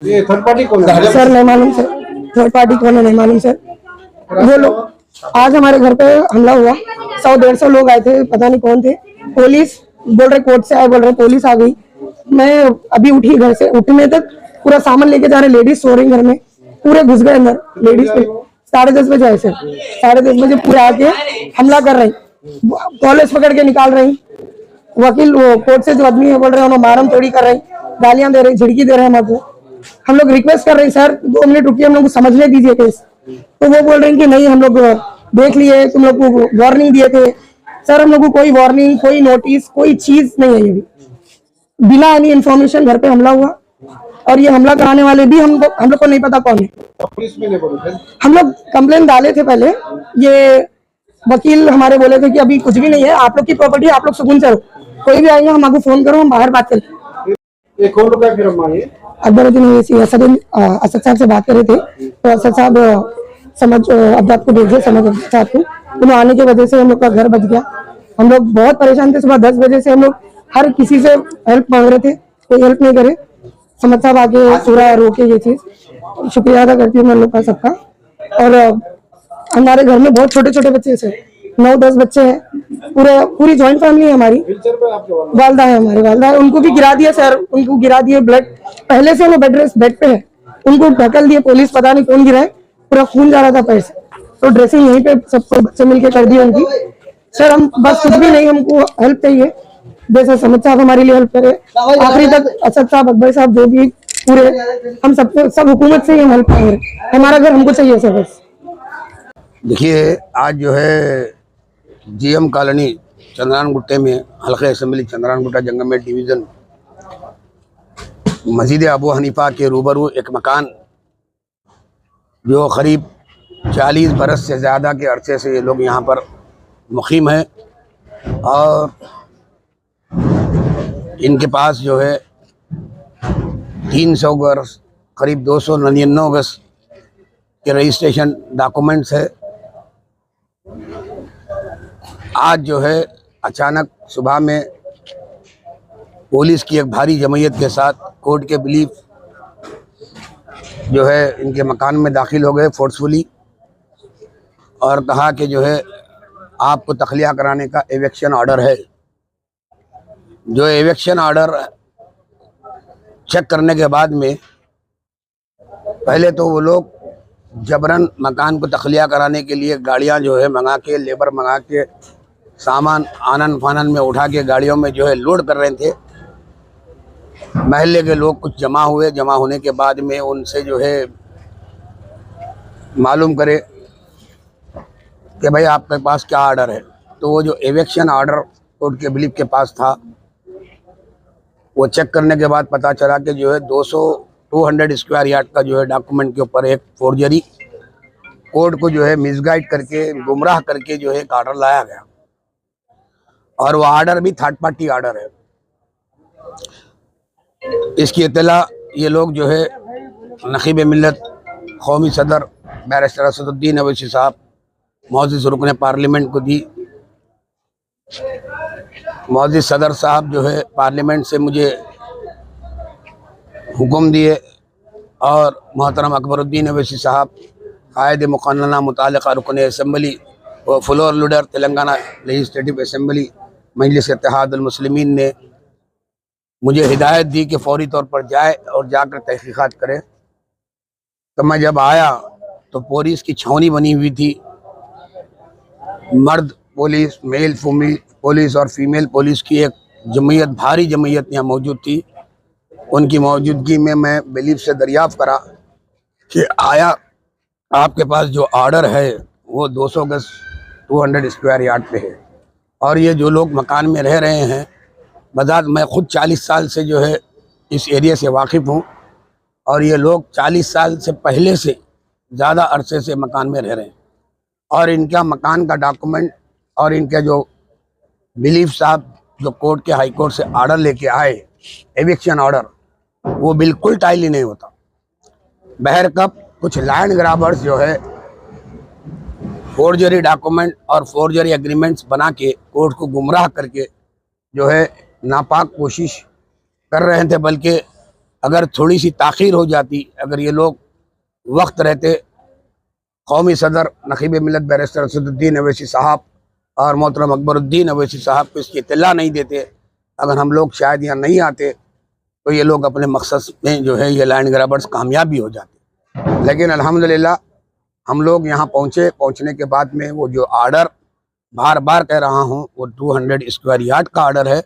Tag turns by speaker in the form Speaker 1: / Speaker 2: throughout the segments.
Speaker 1: ये third party कौन है
Speaker 2: सर नहीं मालूम सर, थर्ड पार्टी कौन है नहीं मालूम सर। वो लोग आज हमारे घर पे हमला हुआ, 100-150 लोग आए थे, पता नहीं कौन थे। पुलिस बोल रहे कोर्ट से आए, बोल रहे पुलिस आ गई। मैं अभी उठी, घर से उठने तक पूरा सामान लेके जा रहे, लेडीज सो रही घर में, पूरे घुस गए अंदर लेडीज पे। 10:30 बजे आए सर, 10:30 बजे पूरे आके हमला कर रही, कॉलेज पकड़ के निकाल रही। वकील वो कोर्ट से जो आदमी है बोल रहे हैं मारम तोड़ी कर रही, गालियां दे रही, झिड़की दे रहे हैं हमको। हम लोग रिक्वेस्ट कर रहे हैं सर 2 मिनट रुकिए, हम लोग को समझने दीजिए केस। तो वो बोल रहे हैं कि नहीं हम लोग देख लिए, तुम लोग को वार्निंग दिए थे। सर हम लोग को कोई वार्निंग, कोई नोटिस, कोई चीज नहीं है। अभी बिना एनी इन्फॉर्मेशन घर पे हमला हुआ, और ये हमला कराने वाले भी हम लोग को नहीं पता कौन है।
Speaker 1: पुलिस में नहीं बोले,
Speaker 2: हम लोग कंप्लेन डाले थे पहले, ये वकील हमारे बोले थे कि अभी कुछ भी नहीं है, आप लोग की प्रॉपर्टी, आप लोग सुकून चलो, कोई भी आएंगे हम आपको फोन करो, हम बाहर बात करें।
Speaker 1: ये कौन लोग है फिर हमारे
Speaker 2: अकबरुद्दीन असद साहब से बात कर रहे थे, तो असद साहब समझ अब्दात को भेजे, समझ साहब को, उन्होंने आने की वजह से हम लोग का घर बच गया। हम लोग बहुत परेशान थे, सुबह 10 बजे से हम लोग हर किसी से हेल्प मांग रहे थे, कोई हेल्प नहीं करे। समझ साहब आके पूरा रोके ये चीज, शुक्रिया अदा करती हूँ मैं लोग का सबका। और हमारे घर में बहुत छोटे छोटे बच्चे से 9-10 बच्चे हैं, पूरी जॉइंट फैमिली है हमारी। वालदा है, हमारे वालदा है, उनको भी गिरा दिया सर, उनको गिरा दिए, ब्लड पहले से वो बेड पे है, उनको ढकल दिए पुलिस, पता नहीं कौन गिराए, पूरा खून जा रहा था पैर से, तो ड्रेसिंग यहीं पे सबको बच्चे मिलके कर दिए उनकी। सर हम बस कुछ भी नहीं, हमको हेल्प चाहिए, जैसे समझ साहब हमारे लिए हेल्प करे आखिरी तक, असद साहब, अकबर साहब, जो भी पूरे हम सब हुकूमत से ही हम हेल्प मांग रहे, हमारा घर हमको चाहिए सर बस।
Speaker 3: देखिए आज जो है जीएम कॉलोनी चंद्रान गुट्टे में हल्के असेंबली चंद्रान गुट्टा जंगमेट डिवीज़न मस्जिद अबू हनीफा के रूबरू एक मकान जो करीब 40 बरस से ज़्यादा के अरसे से ये लोग यहाँ पर मुकीम हैं, और इनके पास जो है 300 गज करीब 299 गज के रजिस्ट्रेशन डॉक्यूमेंट्स है। आज जो है अचानक सुबह में पुलिस की एक भारी जमयत के साथ कोर्ट के बिलीफ जो है इनके मकान में दाखिल हो गए फोर्सफुली, और कहा कि जो है आपको तखलिया कराने का एविक्शन ऑर्डर है। जो एविक्शन ऑर्डर चेक करने के बाद में पहले तो वो लोग जबरन मकान को तखलिया कराने के लिए गाड़ियां जो है मंगा के, लेबर मंगा के, सामान आनन फानन में उठा के गाड़ियों में जो है लोड कर रहे थे। महल्ले के लोग कुछ जमा हुए, जमा होने के बाद में उनसे जो है मालूम करे कि भाई आपके पास क्या ऑर्डर है। तो वो जो एविक्शन ऑर्डर कोर्ट के बिलीफ के पास था, वो चेक करने के बाद पता चला कि जो है 200 स्क्वायर यार्ड का जो है डॉक्यूमेंट के ऊपर एक फोर्जरी, कोर्ट को जो है मिसगाइड करके, गुमराह करके जो है एक ऑर्डर लाया गया, और वो ऑर्डर भी थर्ड पार्टी ऑर्डर है। इसकी इत्तला ये लोग जो है नकीब मिल्लत कौमी सदर बैरिस्टर असदुद्दीन अवैसी साहब मौजूद रुकन पार्लियामेंट को दी। मौजूद सदर साहब जो है पार्लियामेंट से मुझे हुक्म दिए, और मोहतरम अकबरुद्दीन अवैसी साहब कायद मुक़न्नना मुतालिका रुकन असम्बली व floor leader Telangana legislative assembly Majlis Ittehadul Muslimeen ने मुझे हिदायत दी कि फौरी तौर पर जाए और जाकर तहकीक़ात करे। तो मैं जब आया तो पुलिस की छावनी बनी हुई थी, मर्द पुलिस, मेल पुलिस और फीमेल पुलिस की एक जमयत, भारी जमयत यहाँ मौजूद थी। उनकी मौजूदगी में मैं बिलीफ से दरियाफ़्त करा कि आया आपके पास जो ऑर्डर है वो 200 गज 200 स्क्वायर यार्ड पे है, और ये जो लोग मकान में रह रहे हैं, बजात मैं ख़ुद 40 साल से जो है इस एरिया से वाकिफ़ हूँ, और ये लोग 40 साल से पहले से ज़्यादा अरसे से मकान में रह रहे हैं, और इनका मकान का डॉक्यूमेंट और इनके जो बिलीफ साहब जो कोर्ट के हाई कोर्ट से ऑर्डर लेके आए, एविक्शन ऑर्डर, वो बिल्कुल टाइली नहीं होता। बहर कब कुछ लैंड ग्राबर्स जो है फोर्जरी डॉक्यूमेंट और फोर्जरी एग्रीमेंट्स बना के कोर्ट को गुमराह करके जो है नापाक कोशिश कर रहे थे, बल्कि अगर थोड़ी सी ताख़ीर हो जाती, अगर ये लोग वक्त रहते कौमी सदर नकीब मिल्लत बैरिस्टर असदुद्दीन अवैसी साहब और मोहतरम अकबरुद्दीन अवैसी साहब को इसकी इत्तला नहीं देते, अगर हम लोग शायद यहाँ नहीं आते तो ये लोग अपने मकसद में जो है ये लैंड ग्रैबर्स कामयाब भी हो जाते। लेकिन अल्हम्दुलिल्लाह हम लोग यहाँ पहुँचे। पहुँचने के बाद में वो जो आर्डर बार बार कह रहा हूँ वो 200 स्क्वायर यार्ड का आर्डर है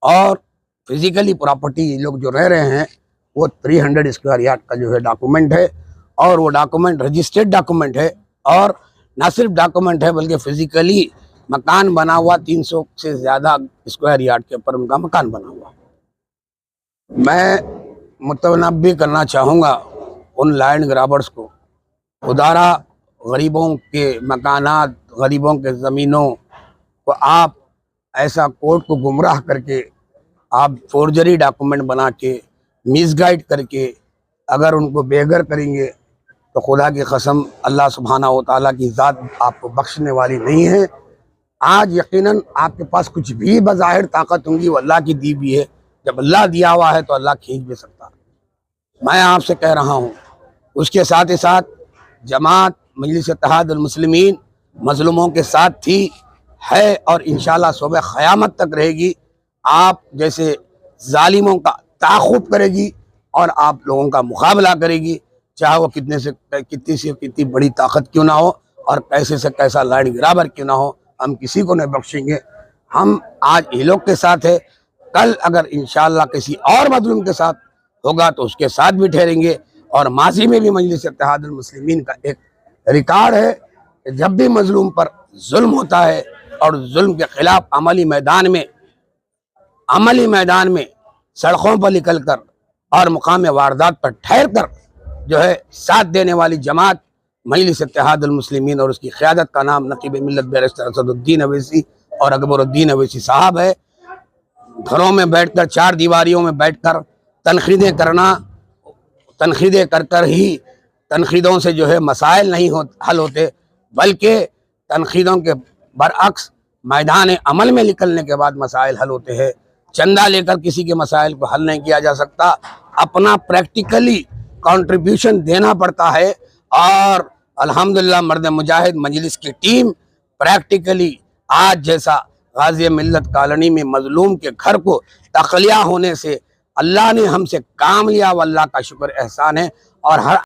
Speaker 3: और फिज़िकली प्रॉपर्टी ये लोग जो रह रहे हैं वो 300 स्क्वायर यार्ड का जो है डॉक्यूमेंट है और वो डॉक्यूमेंट रजिस्टर्ड डॉक्यूमेंट है और ना सिर्फ डॉक्यूमेंट है बल्कि फिज़िकली मकान बना हुआ 300 से ज़्यादा स्क्वायर यार्ड के ऊपर उनका मकान बना हुआ। मैं मुतनब्बी करना चाहूँगा उन लैंड ग्राबर्स को, खुदारा गरीबों के मकानात, गरीबों के ज़मीनों को आप ऐसा कोर्ट को गुमराह करके, आप फोर्जरी डॉक्यूमेंट बना के, मिसगाइड करके अगर उनको बेघर करेंगे तो खुदा की कसम अल्लाह सुब्हाना व तआला की ज़ात आपको बख्शने वाली नहीं है। आज यकीनन आपके पास कुछ भी बज़ाहिर ताकत होंगी वो अल्लाह की दी भी है। जब अल्लाह दिया हुआ है तो अल्लाह खींच भी सकता। मैं आपसे कह रहा हूँ उसके साथ ही साथ जमात मजलिस इत्तेहादुल मुस्लिमीन मज़लूमों के साथ थी, है और इंशाअल्लाह सुबह क़यामत तक रहेगी। आप जैसे जालिमों का ताक़ुब करेगी और आप लोगों का मुकाबला करेगी, चाहे वो कितनी बड़ी ताकत क्यों ना हो और कैसे से कैसा लैंड ग्राबर क्यों ना हो, हम किसी को नहीं बख्शेंगे। हम आज ये लोग के साथ है, कल अगर इंशाअल्लाह किसी और मजलूम के साथ होगा तो उसके साथ भी ठहरेंगे। और माजी में भी मजलिस इत्तेहादुल मुस्लिमीन का एक रिकॉर्ड है कि जब भी मजलूम पर जुल्म होता है और जुल्म के खिलाफ अमली मैदान में सड़कों पर निकल कर और मुकाम वारदात पर ठहर कर जो है साथ देने वाली जमात मजलिस इत्तेहादुल मुस्लिमीन और उसकी क़यादत का नाम नकीब मिल्लत बैरिस्टर असदुद्दीन अवैसी और अकबरुद्दीन अवैसी साहब है। घरों में बैठकर, चार दीवारियों में बैठकर तनखीदें कर कर ही तनखीदों से जो है मसाइल नहीं हल होते, बल्कि तनखीदों के बरअक्स मैदान अमल में निकलने के बाद मसाइल हल होते हैं। चंदा लेकर किसी के मसाइल को हल नहीं किया जा सकता, अपना प्रैक्टिकली कंट्रीब्यूशन देना पड़ता है। और अल्हम्दुलिल्लाह मर्द मुजाहिद मजलिस की टीम प्रैक्टिकली आज जैसा गाज़ी मिल्लत कॉलोनी में मजलूम के घर को तखलिया होने से अल्लाह ने हमसे काम लिया, वो अल्लाह का शुक्र एहसान है। और हर